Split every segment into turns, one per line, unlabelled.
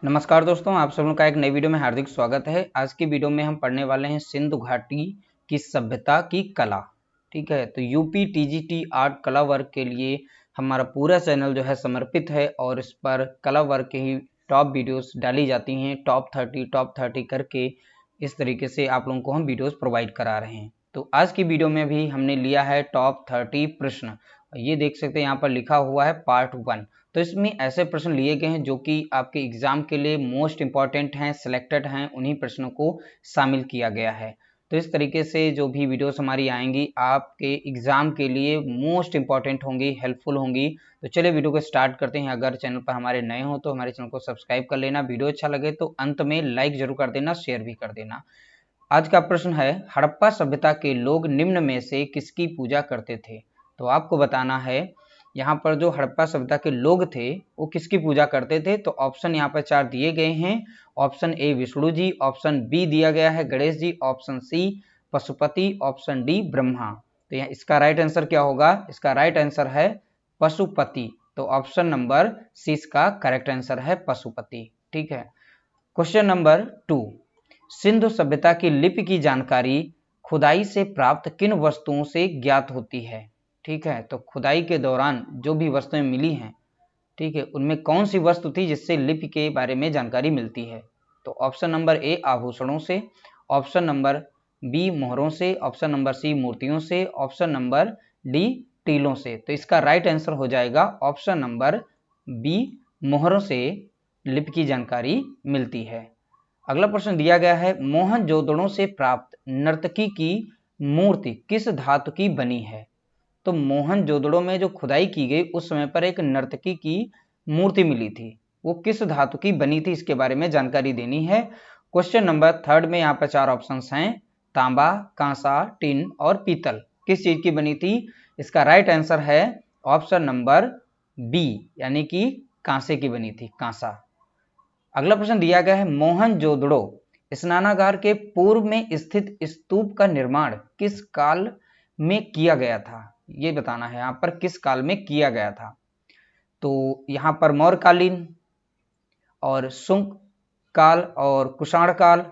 नमस्कार दोस्तों, आप सब लोगों का एक नई वीडियो में हार्दिक स्वागत है। आज की वीडियो में हम पढ़ने वाले हैं सिंधु घाटी की सभ्यता की कला। ठीक है, तो यूपी टीजीटी आर्ट कला वर्ग के लिए हमारा पूरा चैनल जो है समर्पित है और इस पर कला वर्ग के ही टॉप वीडियोस डाली जाती हैं। टॉप 30 करके इस तरीके से आप लोगों को हम वीडियोस प्रोवाइड करा रहे हैं। तो आज की वीडियो में भी हमने लिया है टॉप 30 प्रश्न। ये देख सकते हैं यहाँ पर लिखा हुआ है पार्ट 1। तो इसमें ऐसे प्रश्न लिए गए हैं जो कि आपके एग्जाम के लिए मोस्ट इंपॉर्टेंट हैं, सिलेक्टेड हैं, उन्हीं प्रश्नों को शामिल किया गया है। तो इस तरीके से जो भी वीडियोस हमारी आएंगी आपके एग्जाम के लिए मोस्ट इंपॉर्टेंट होंगी, हेल्पफुल होंगी। तो चलिए वीडियो को स्टार्ट करते हैं। अगर चैनल पर हमारे नए हो तो हमारे चैनल को सब्सक्राइब कर लेना, वीडियो अच्छा लगे तो अंत में लाइक जरूर कर देना, शेयर भी कर देना। आज का प्रश्न है, हड़प्पा सभ्यता के लोग निम्न में से किसकी पूजा करते थे? तो आपको बताना है यहाँ पर जो हड़प्पा सभ्यता के लोग थे वो किसकी पूजा करते थे। तो ऑप्शन यहाँ पर 4 दिए गए हैं। Option A Vishnu ji, option B दिया गया है Ganesh ji, option C Pashupati, option D Brahma. तो यहाँ इसका राइट आंसर क्या होगा? इसका राइट आंसर है पशुपति। तो ऑप्शन नंबर सी इसका करेक्ट आंसर है पशुपति। ठीक है, क्वेश्चन नंबर 2, सिंधु सभ्यता की लिपि की जानकारी खुदाई से प्राप्त किन वस्तुओं से ज्ञात होती है? ठीक है, तो खुदाई के दौरान जो भी वस्तुएं मिली हैं, ठीक है, उनमें कौन सी वस्तु थी जिससे लिपि के बारे में जानकारी मिलती है? तो ऑप्शन नंबर ए आभूषणों से, ऑप्शन नंबर बी मोहरों से, ऑप्शन नंबर सी मूर्तियों से, ऑप्शन नंबर डी टीलों से। तो इसका राइट आंसर हो जाएगा ऑप्शन नंबर बी मोहरों से लिपि की जानकारी मिलती है। अगला प्रश्न दिया गया है, मोहनजोदड़ो से प्राप्त नर्तकी की मूर्ति किस धातु की बनी है? तो मोहनजोदड़ो में जो खुदाई की गई उस समय पर एक नर्तकी की मूर्ति मिली थी, वो किस धातु की बनी थी इसके बारे में जानकारी देनी है। क्वेश्चन नंबर 3 में यहाँ पर 4 ऑप्शंस हैं, तांबा, कांसा, टिन और पीतल। किस चीज की बनी थी? इसका राइट आंसर है ऑप्शन नंबर बी, यानी कि कांसे की बनी थी, कांसा। अगला प्रश्न दिया गया है, मोहनजोदड़ो स्नानागार के पूर्व में स्थित स्तूप का निर्माण किस काल में किया गया था? ये बताना है यहाँ पर किस काल में किया गया था। तो यहाँ पर मौर्यकालीन और शुंग काल और कुषाण काल,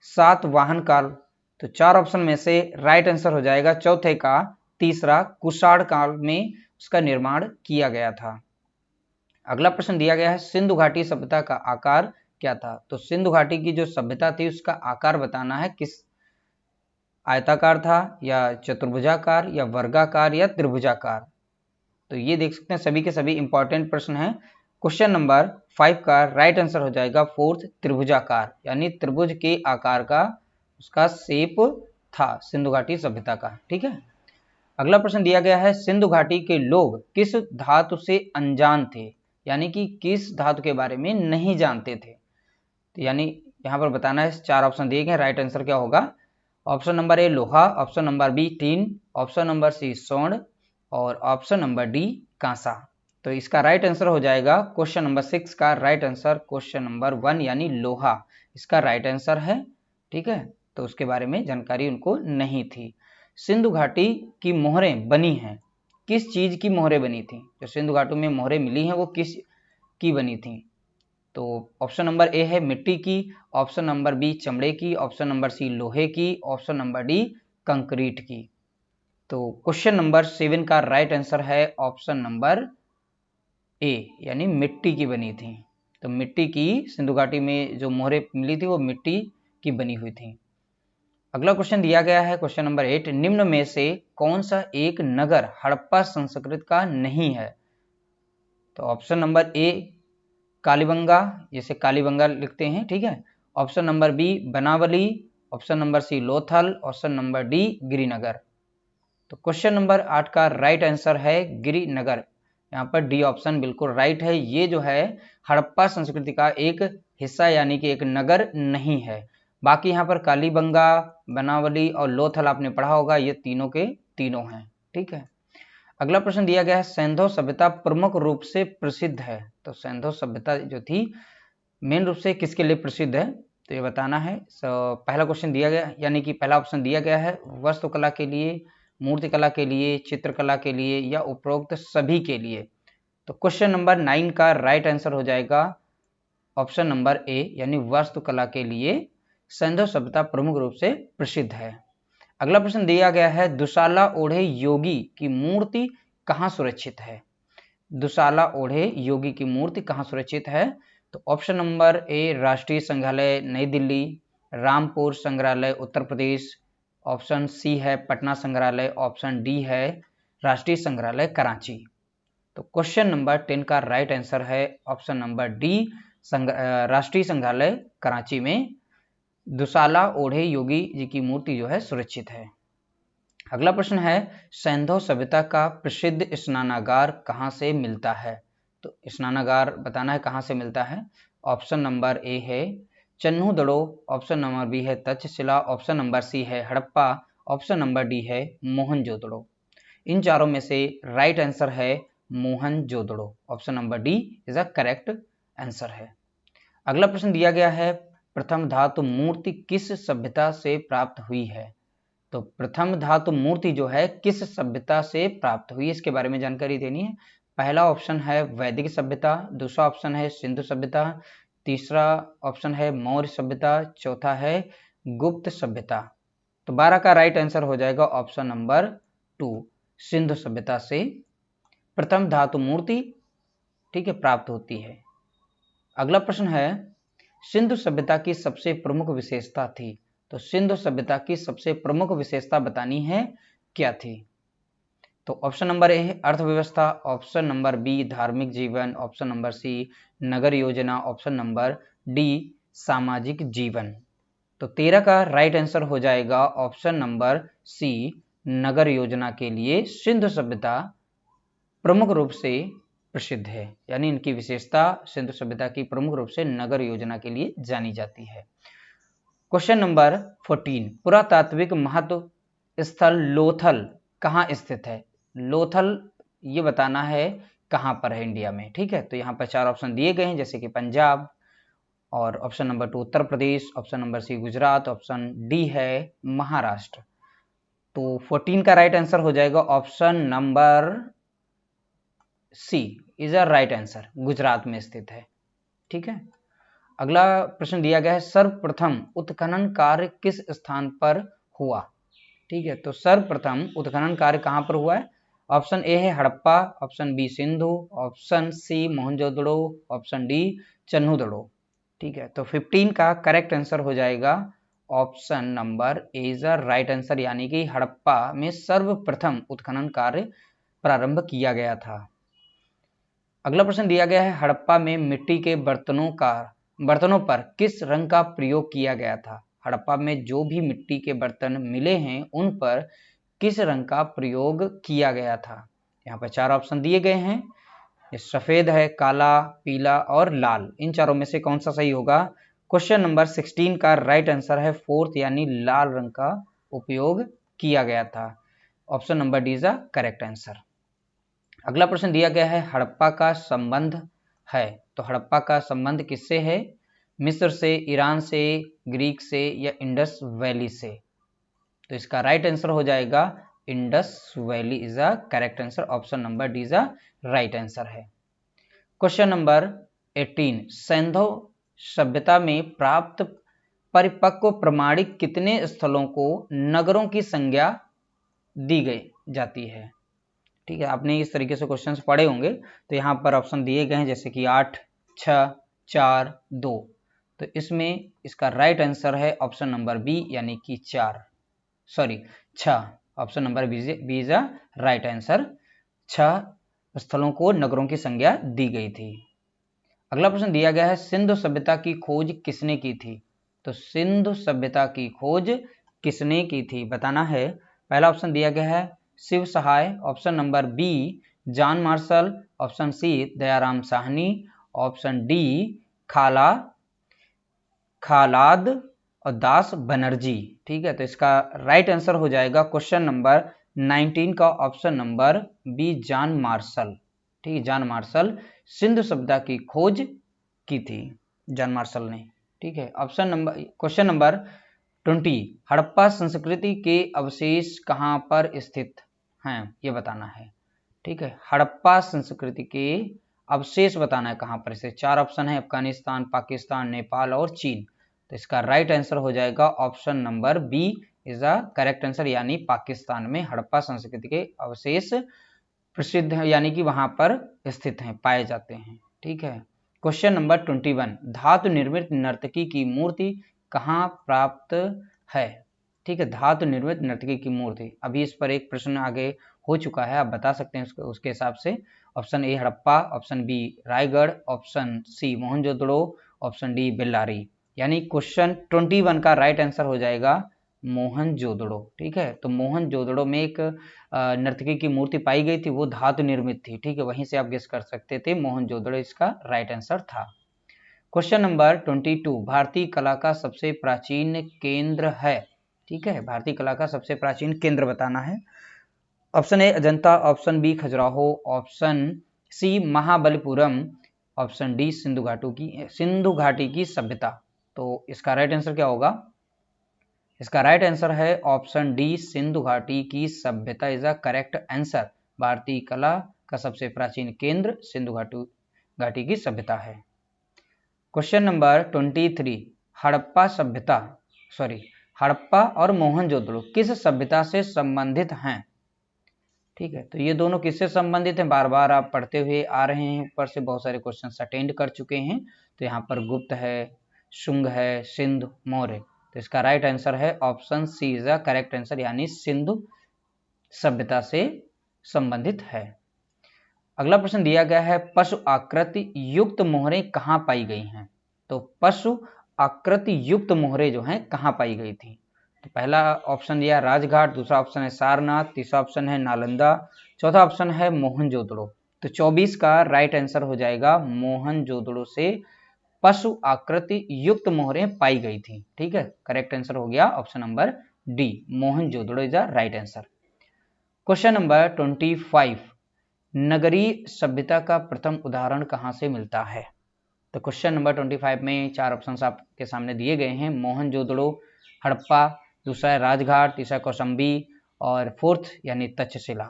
सातवाहन काल। तो 4 ऑप्शन में से राइट आंसर हो जाएगा चौथे का तीसरा, कुषाण काल में उसका निर्माण किया गया था। अगला प्रश्न दिया गया है, सिंधु घाटी सभ्यता का आकार क्या था? तो सिंधु घाटी की जो सभ्यता थी उसका आकार बताना है, किस आयताकार था या चतुर्भुजाकार या वर्गाकार या त्रिभुजाकार। तो ये देख सकते हैं सभी के सभी इंपॉर्टेंट प्रश्न हैं। क्वेश्चन नंबर 5 का राइट आंसर हो जाएगा फोर्थ, त्रिभुजाकार, यानी त्रिभुज के आकार का उसका शेप था सिंधु घाटी सभ्यता का। ठीक है, अगला प्रश्न दिया गया है, सिंधु घाटी के लोग किस धातु से अनजान थे? यानी कि किस धातु के बारे में नहीं जानते थे। तो यानी यहाँ पर बताना है, 4 ऑप्शन दिए गए, राइट आंसर क्या होगा? ऑप्शन नंबर ए लोहा, option number B tin, option number C स्वर्ण और ऑप्शन नंबर डी कांसा। तो इसका राइट आंसर हो जाएगा क्वेश्चन नंबर 6 का राइट आंसर क्वेश्चन नंबर 1 यानी लोहा, इसका राइट आंसर है। ठीक है, तो उसके बारे में जानकारी उनको नहीं थी। सिंधु घाटी की मोहरें बनी हैं, किस चीज की मोहरें बनी थी? जो सिंधु घाटी में मोहरें मिली हैं वो किस की बनी थी? तो ऑप्शन नंबर ए है मिट्टी की, ऑप्शन नंबर बी चमड़े की, ऑप्शन नंबर सी लोहे की, ऑप्शन नंबर डी कंक्रीट की। तो क्वेश्चन नंबर 7 का राइट आंसर है ऑप्शन नंबर ए, यानी मिट्टी की बनी थी। तो मिट्टी की सिंधु घाटी में जो मोहरें मिली थी वो मिट्टी की बनी हुई थी। अगला क्वेश्चन दिया गया है क्वेश्चन नंबर 8, निम्न में से कौन सा एक नगर हड़प्पा संस्कृति का नहीं है? तो ऑप्शन नंबर ए कालीबंगा, जैसे कालीबंगा लिखते हैं, ठीक है, option number B Banawali, option number C Lothal, option number D Girinagar. तो क्वेश्चन नंबर 8 का राइट आंसर है गिरिनगर। यहाँ पर डी ऑप्शन बिल्कुल राइट है। ये जो है हड़प्पा संस्कृति का एक हिस्सा यानी कि एक नगर नहीं है। बाकी यहाँ पर कालीबंगा, बनावली और लोथल आपने पढ़ा होगा, ये तीनों के तीनों हैं। ठीक है, अगला प्रश्न दिया गया है, सैंधव सभ्यता प्रमुख रूप से प्रसिद्ध है। तो सैंधव सभ्यता जो थी मेन रूप से किसके लिए प्रसिद्ध है? तो ये बताना है। पहला क्वेश्चन दिया गया, यानी कि पहला ऑप्शन दिया गया है वास्तुकला के लिए, मूर्तिकला के लिए, चित्रकला के लिए या उपरोक्त सभी के लिए। तो क्वेश्चन नंबर 9 का राइट आंसर हो जाएगा ऑप्शन नंबर ए यानी वास्तुकला के लिए सिंधु सभ्यता प्रमुख रूप से प्रसिद्ध है। अगला प्रश्न दिया गया है, दुशाला ओढ़े योगी की मूर्ति कहाँ सुरक्षित है? दुशाला ओढ़े योगी की मूर्ति कहाँ सुरक्षित है? तो ऑप्शन नंबर ए राष्ट्रीय संग्रहालय नई दिल्ली, रामपुर संग्रहालय उत्तर प्रदेश, ऑप्शन सी है पटना संग्रहालय, ऑप्शन डी है राष्ट्रीय संग्रहालय कराची। तो क्वेश्चन नंबर 10 का राइट आंसर है ऑप्शन नंबर डी, राष्ट्रीय संग्रहालय कराची में दुशाला ओढ़े योगी जी की मूर्ति जो है सुरक्षित है। अगला प्रश्न है, सिंधु सभ्यता का प्रसिद्ध स्नानागार कहाँ से मिलता है? तो स्नानागार बताना है कहाँ से मिलता है। ऑप्शन नंबर ए है चन्हूदड़ो, ऑप्शन नंबर बी है तक्षशिला, ऑप्शन नंबर सी है हड़प्पा, ऑप्शन नंबर डी है मोहनजोदड़ो। इन चारों में से राइट आंसर है Mohenjodaro. Option number D is a correct answer है। अगला प्रश्न दिया गया है, प्रथम धातु मूर्ति किस सभ्यता से प्राप्त हुई है? तो प्रथम धातु मूर्ति जो है किस सभ्यता से प्राप्त हुई, इसके बारे में जानकारी देनी है। पहला ऑप्शन है वैदिक सभ्यता, दूसरा ऑप्शन है सिंधु सभ्यता, तीसरा ऑप्शन है मौर्य सभ्यता, चौथा है गुप्त सभ्यता। तो 12 का राइट आंसर हो जाएगा ऑप्शन नंबर 2, सिंधु सभ्यता से प्रथम धातु मूर्ति ठीक है प्राप्त होती है। अगला प्रश्न है, सिंधु सभ्यता की सबसे प्रमुख विशेषता थी। तो सिंधु सभ्यता की सबसे प्रमुख विशेषता बतानी है, क्या थी? तो ऑप्शन नंबर ए अर्थव्यवस्था, ऑप्शन नंबर बी धार्मिक जीवन, ऑप्शन नंबर सी नगर योजना, ऑप्शन नंबर डी सामाजिक जीवन। तो 13 का राइट आंसर हो जाएगा ऑप्शन नंबर सी, नगर योजना के लिए सिंधु सभ्यता प्रमुख रूप से प्रसिद्ध है, यानी इनकी विशेषता सिंधु सभ्यता की प्रमुख रूप से नगर योजना के लिए जानी जाती है। क्वेश्चन नंबर 14, पुरातात्विक महत्व स्थल लोथल कहाँ स्थित है? लोथल ये बताना है कहाँ पर है इंडिया में, ठीक है। तो यहाँ पर 4 ऑप्शन दिए गए हैं, जैसे कि पंजाब, और option number 2 Uttar Pradesh, option number C Gujarat, option D है महाराष्ट्र। तो 14 का राइट आंसर हो जाएगा option number C is a right answer, Gujarat में स्थित है, ठीक है। अगला प्रश्न दिया गया है, सर्वप्रथम उत्खनन कार्य किस स्थान पर हुआ? ठीक है, तो सर्वप्रथम उत्खनन कार्य कहां पर हुआ है? ऑप्शन ए है Harappa, option B Sindhu, option C Mohenjodaro, option D Chanhudaro. ठीक है, तो 15 का करेक्ट आंसर हो जाएगा option number A is the right answer, यानी कि हड़प्पा में सर्वप्रथम उत्खनन कार्य प्रारंभ किया गया था। अगला प्रश्न दिया गया है, हड़प्पा में मिट्टी के बर्तनों पर किस रंग का प्रयोग किया गया था? हड़प्पा में जो भी मिट्टी के बर्तन मिले हैं उन पर किस रंग का प्रयोग किया गया था? यहाँ पर 4 ऑप्शन दिए गए हैं, सफेद है, काला, पीला और लाल। इन चारों में से कौन सा सही होगा? क्वेश्चन नंबर 16 का राइट आंसर है 4th, यानी लाल रंग का उपयोग किया गया था। Option number D is the correct answer. अगला प्रश्न दिया गया है, हड़प्पा का संबंध है, तो हड़प्पा का संबंध किससे है? मिस्र से, ईरान से, ग्रीक से या इंडस वैली से? तो इसका राइट आंसर हो जाएगा Indus valley is a correct answer, option number D is a right answer है। क्वेश्चन नंबर 18, सिंधु सभ्यता में प्राप्त परिपक्व प्रमाणिक कितने स्थलों को नगरों की संज्ञा दी गई जाती है? ठीक है, आपने इस तरीके से क्वेश्चंस पढ़े होंगे। तो यहाँ पर ऑप्शन दिए गए हैं, जैसे कि 8, 6, 4, 2। तो इसमें इसका राइट आंसर है ऑप्शन नंबर बी, यानी कि 6। Option number B is a right answer, 6 स्थलों को नगरों की संज्ञा दी गई थी। अगला प्रश्न दिया गया है, सिंधु सभ्यता की खोज किसने की थी? तो सिंधु सभ्यता की खोज किसने की थी बताना है। पहला ऑप्शन दिया गया है Shiv Sahay, option number B John Marshall, option C Dayaram Sahni, option D खालाद और दास बनर्जी। ठीक है, तो इसका राइट आंसर हो जाएगा क्वेश्चन नंबर 19 का option number B John Marshall. ठीक है, जॉन मार्शल सिंधु सभ्यता की खोज की थी, जॉन मार्शल ने। ठीक है, क्वेश्चन नंबर 20, हड़प्पा संस्कृति के अवशेष कहाँ पर स्थित हैं, ये बताना है। ठीक है, हड़प्पा संस्कृति के अवशेष बताना है कहाँ पर से। 4 ऑप्शन है, अफगानिस्तान, पाकिस्तान, नेपाल और चीन। तो इसका राइट आंसर हो जाएगा option number B is the correct answer, यानी पाकिस्तान में हड़प्पा संस्कृति के अवशेष प्रसिद्ध है, यानी कि वहां पर स्थित हैं, पाए जाते हैं। ठीक है। क्वेश्चन नंबर 21, धातु निर्मित नर्तकी की मूर्ति कहाँ प्राप्त है? ठीक है, धातु निर्मित नर्तकी की मूर्ति, अभी इस पर एक प्रश्न आगे हो चुका है, आप बता सकते हैं उसके हिसाब से। Option A Harappa, option B Raigarh, option C Mohenjodaro, option D Bellary. यानी क्वेश्चन 21 का राइट आंसर हो जाएगा मोहनजोदड़ो। ठीक है, तो मोहनजोदड़ो में एक नर्तकी की मूर्ति पाई गई थी, वो धातु निर्मित थी। ठीक है, वहीं से आप गेस कर सकते थे, मोहनजोदड़ो इसका राइट आंसर था। क्वेश्चन नंबर 22, भारतीय कला का सबसे प्राचीन केंद्र है। ठीक है, भारतीय कला का सबसे प्राचीन केंद्र बताना है। Option A Ajanta, option B Khajuraho, option C Mahabalipuram, option D Sindhu घाटी की सभ्यता। तो इसका राइट आंसर क्या होगा? इसका राइट आंसर है ऑप्शन डी, सिंधु घाटी की सभ्यता इज द करेक्ट आंसर। भारतीय कला का सबसे प्राचीन केंद्र सिंधु घाटी की सभ्यता है। क्वेश्चन नंबर 23, हड़प्पा और मोहनजोदड़ो किस सभ्यता से संबंधित हैं? ठीक है, तो ये दोनों किससे संबंधित हैं? बार बार आप पढ़ते हुए आ रहे हैं, ऊपर से बहुत सारे क्वेश्चन अटेंड कर चुके हैं। तो यहाँ पर गुप्त है, शुंग है, सिंधु, मौर्य। तो इसका राइट आंसर है option C is the correct answer, यानी सिंधु सभ्यता से संबंधित है। अगला प्रश्न दिया गया है, पशु आकृति युक्त मोहरें कहाँ पाई गई हैं? तो पशु आकृति युक्त मोहरें जो हैं कहाँ पाई गई थी? तो पहला ऑप्शन दिया राजघाट, दूसरा ऑप्शन है सारनाथ, तीसरा ऑप्शन है नालंदा, चौथा ऑप्शन है मोहनजोदड़ो। तो 24 का राइट आंसर हो जाएगा मोहनजोदड़ो से पशु आकृति युक्त मोहरें पाई गई थी। ठीक है, करेक्ट आंसर हो गया option number D, Mohenjodaro is the right answer. Question number 25, नगरीय सभ्यता का प्रथम उदाहरण कहां से मिलता है? तो क्वेश्चन नंबर 25 में 4 ऑप्शंस आपके सामने दिए गए हैं, मोहनजोदड़ो, हड़प्पा, दूसरा है राजघाट, तीसरा कौशाम्बी और फोर्थ यानी तक्षशिला।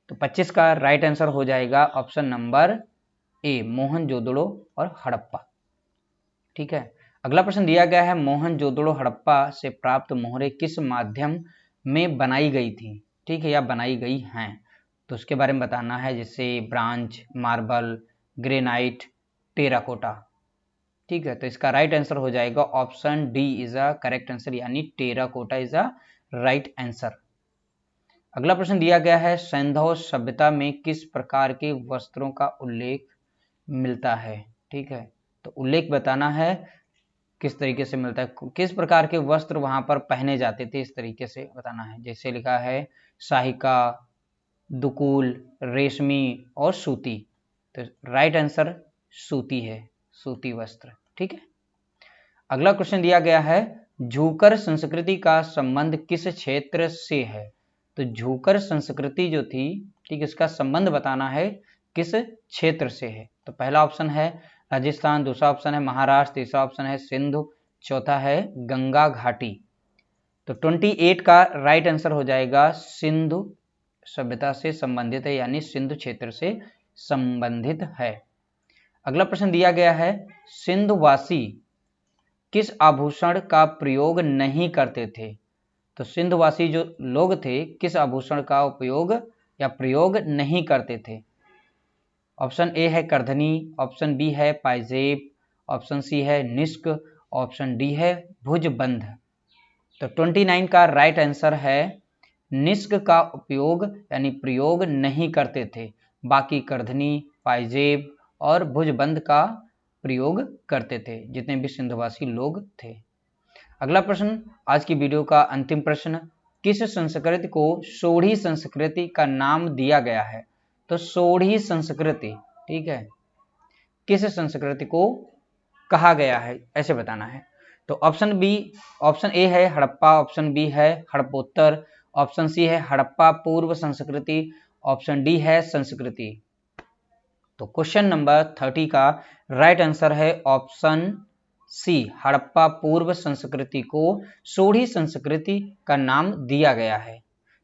तो 25 का राइट आंसर हो जाएगा ऑप्शन नंबर ए, मोहनजोदड़ो और हड़प्पा। ठीक है, अगला प्रश्न दिया गया है, मोहनजोदड़ो हड़प्पा से प्राप्त मोहरें किस माध्यम में बनाई गई थी? ठीक है, या बनाई गई हैं, तो उसके बारे में बताना है, जैसे ब्रांच, मार्बल, ग्रेनाइट, टेराकोटा। ठीक है, तो इसका राइट आंसर हो जाएगा option D is a correct answer, यानी terracotta is a right answer. अगला प्रश्न दिया गया है, सैंधव सभ्यता में किस प्रकार के वस्त्रों का उल्लेख मिलता है? ठीक है, तो उल्लेख बताना है किस तरीके से मिलता है, किस प्रकार के वस्त्र वहां पर पहने जाते थे, इस तरीके से बताना है। जैसे लिखा है साहिका, दुकूल, रेशमी और सूती। तो राइट आंसर सूती है, सूती वस्त्र। ठीक है, अगला क्वेश्चन दिया गया है, झूकर संस्कृति का संबंध किस क्षेत्र से है? तो झूकर संस्कृति जो थी, ठीक, इसका संबंध बताना है किस क्षेत्र से है। तो पहला ऑप्शन है राजस्थान, दूसरा ऑप्शन है महाराष्ट्र, तीसरा ऑप्शन है सिंधु, चौथा है गंगा घाटी। तो 28 का राइट आंसर हो जाएगा सिंधु सभ्यता से संबंधित है, यानी सिंधु क्षेत्र से संबंधित है। अगला प्रश्न दिया गया है, सिंधुवासी किस आभूषण का प्रयोग नहीं करते थे? तो सिंधुवासी जो लोग थे किस आभूषण का उपयोग या प्रयोग नहीं करते थे? ऑप्शन ए है करधनी, ऑप्शन बी है पायजेब, ऑप्शन सी है निष्क, ऑप्शन डी है भुजबंध। तो 29 का राइट आंसर है निष्क का उपयोग यानी प्रयोग नहीं करते थे, बाकी करधनी, पायजेब और भुजबंध का प्रयोग करते थे, जितने भी सिंधुवासी लोग थे। अगला प्रश्न, आज की वीडियो का अंतिम प्रश्न, किस संस्कृति को सोढ़ी संस्कृति का नाम दिया गया है? तो सोढ़ी संस्कृति, ठीक है, किस संस्कृति को कहा गया है, ऐसे बताना है। तो ऑप्शन ए है हड़प्पा, ऑप्शन बी है हड़प्पोत्तर, ऑप्शन सी है हड़प्पा पूर्व संस्कृति, ऑप्शन डी है संस्कृति। तो क्वेश्चन नंबर 30 का राइट आंसर है ऑप्शन सी, हड़प्पा पूर्व संस्कृति को सोढ़ी संस्कृति का नाम दिया गया है।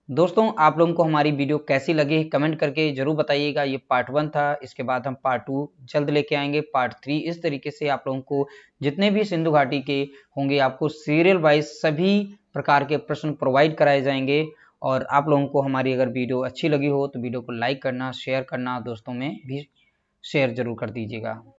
दोस्तों आप लोगों को हमारी वीडियो कैसी लगी कमेंट करके जरूर बताइएगा। ये पार्ट 1 था, इसके बाद हम पार्ट 2 जल्द लेके आएंगे, पार्ट 3। इस तरीके से आप लोगों को जितने भी सिंधु घाटी के होंगे आपको सीरियल वाइज सभी प्रकार के प्रश्न प्रोवाइड कराए जाएंगे। और आप लोगों को हमारी अगर वीडियो अच्छी लगी हो तो वीडियो को लाइक करना, शेयर करना, दोस्तों में भी शेयर जरूर कर दीजिएगा।